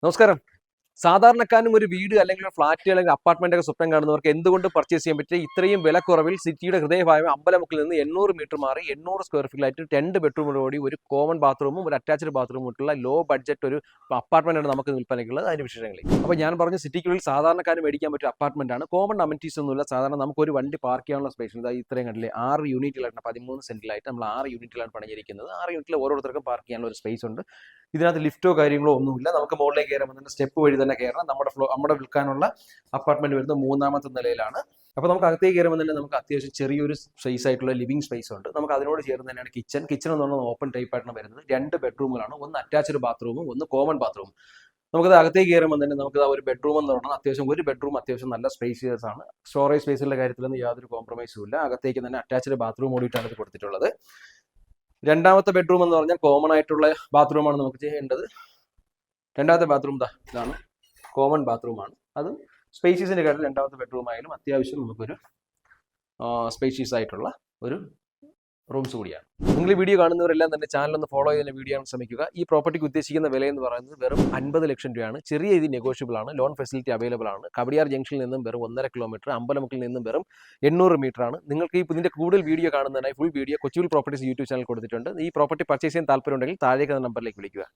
നമസ്കാരം. സാധാരണക്കാരനും ഒരു വീട് അല്ലെങ്കിൽ ഫ്ലാറ്റ് അല്ലെങ്കിൽ അപ്പാർട്ട്മെന്റ് ഒക്കെ സ്വപ്നം കാണുന്നവർക്ക് എന്തുകൊണ്ട് പർച്ചേസ് ചെയ്യാൻ പറ്റിയ ഇത്രയും വിലക്കുറവിൽ സിറ്റിയുടെ ഹൃദയഭാഗം അമ്പലമുക്കിൽ നിന്ന് 800 മീറ്റർ മാറി 800 സ്ക്വയർ ഫീറ്റിലായിട്ട് 2 ബെഡ്റൂമോടുകൂടി ഒരു കോമൺ ബാത്റൂമും ഒരു അറ്റാച്ച്ഡ് ബാത്റൂമും ആയിട്ടുള്ള ലോ ബഡ്ജറ്റ് ഒരു അപ്പാർട്ട്മെന്റ് ആണ് നമുക്ക് വിൽപ്പനയ്ക്കുള്ളത്. അതിന്റെ വിശേഷങ്ങളിൽ അപ്പോൾ ഞാൻ പറഞ്ഞ സിറ്റിക്കുള്ളിൽ സാധാരണക്കാരന് മേടിക്കാൻ പറ്റിയ അപ്പാർട്ട്മെന്റ് ആണ്. കോമൺ അമിനിറ്റീസ് ഒന്നുമില്ല. സാധാരണ നമുക്ക് ഒരു വണ്ടി പാർക്ക് ചെയ്യാനുള്ള സ്പേസ് ഉണ്ട്. ഇത്രയും കണ്ടില്ലേ, 6 യൂണിറ്റുകളാണ്, 13 സെന്റിലായിട്ട് നമ്മൾ 6 യൂണിറ്റിലാണ് പണിഞ്ഞിരിക്കുന്നത്. 6 യൂണിറ്റിൽ ഓരോരുത്തർക്കും പാർക്ക് ചെയ്യാനുള്ള ഒരു സ്പേസ് ഉണ്ട്. ഇതിനകത്ത് ലിഫ്റ്റോ കാര്യങ്ങളോ ഒന്നുമില്ല. നമുക്ക് മുകളിലേക്ക് കയറാൻ തന്നെ സ്റ്റെപ്പ് വഴി തന്നെ കയറണം. നമ്മുടെ വിൽക്കാനുള്ള അപ്പാർട്ട്മെന്റ് വരുന്നത് 3ാമത്തെ നിലയിലാണ്. അപ്പോൾ നമുക്ക് അകത്തേക്ക് കയറുമ്പോൾ തന്നെ നമുക്ക് അത്യാവശ്യം ചെറിയൊരു സ്പേസ് ആയിട്ടുള്ള ലിവിംഗ് സ്പേസ് ഉണ്ട്. നമുക്ക് അതിനോട് ചേർന്ന് തന്നെയാണ് കിച്ചൺ എന്ന് പറഞ്ഞാൽ ഓപ്പൺ ടൈപ്പ് ആയിട്ടാണ് വരുന്നത്. 2 ബെഡ്റൂമുകളാണ്, ഒന്ന് അറ്റാച്ച്ഡ് ബാത്റൂമും ഒന്ന് കോമൺ ബാത്റൂമും. നമുക്കത് അകത്തേക്ക് കയറുമ്പോൾ തന്നെ നമുക്ക് ഒരു ബെഡ്റൂം എന്ന് പറഞ്ഞാൽ ഒരു ബെഡ്റൂം അത്യാവശ്യം നല്ല സ്പേസിയസ് ആണ്. സ്റ്റോറേജ് സ്പേസിന്റെ കാര്യത്തിലൊന്നും യാതൊരു കോംപ്രമൈസും ഇല്ല. അകത്തേക്ക് തന്നെ അറ്റാച്ച്ഡ് ബാത്റൂം കൂടിയിട്ടാണ് ഇത് കൊടുത്തിട്ടുള്ളത്. 2ാമത്തെ ബെഡ്റൂം എന്ന് പറഞ്ഞാൽ കോമൺ ആയിട്ടുള്ള ബാത്റൂമാണ് നമുക്ക് ചെയ്യേണ്ടത്. 2ാമത്തെ ബാത്റൂം ഇതാണ്, കോമൺ ബാത്റൂമാണ്. അതും സ്പേഷ്യസിന്റെ കാര്യത്തിൽ 2ാമത്തെ ബെഡ്റൂം ആയാലും അത്യാവശ്യം നമുക്കൊരു സ്പേഷ്യസ് ആയിട്ടുള്ള ഒരു റൂംസ് കൂടിയാണ്. നിങ്ങൾ ഈ വീഡിയോ കാണുന്നവരെല്ലാം തന്നെ ചാനൽ ഒന്ന് ഫോളോ ചെയ്യുന്ന വീഡിയോ ആണ് ശ്രമിക്കുക. ഈ പ്രോപ്പർട്ടിക്ക് ഉദ്ദേശിക്കുന്ന വില എന്ന് പറയുന്നത് വെറും 50 ലക്ഷം രൂപയാണ്. ചെറിയ രീതി നെഗോഷ്യബിൾ ആണ്. ലോൺ ഫെസിലിറ്റി അവൈലബിൾ ആണ്. കവടിയാർ ജംഗ്ഷനിൽ നിന്നും വെറും 1.5 കിലോമീറ്റർ, അമ്പലമുക്കിൽ നിന്നും വെറും 800 മീറ്റർ ആണ്. നിങ്ങൾക്ക് ഈ ഇതിന്റെ കൂടുതൽ വീഡിയോ കാണുന്നതിനായി ഫുൾ വീഡിയോ കൊച്ചിയിൽ പ്രോപ്പർട്ടീസ് യൂട്യൂബ് ചാനൽ കൊടുത്തിട്ടുണ്ട്. ഈ പ്രോപ്പർട്ടി പർച്ചേസ് ചെയ്യാൻ താല്പര്യമുണ്ടെങ്കിൽ താഴേക്ക് നമ്പറിലേക്ക് വിളിക്കുക.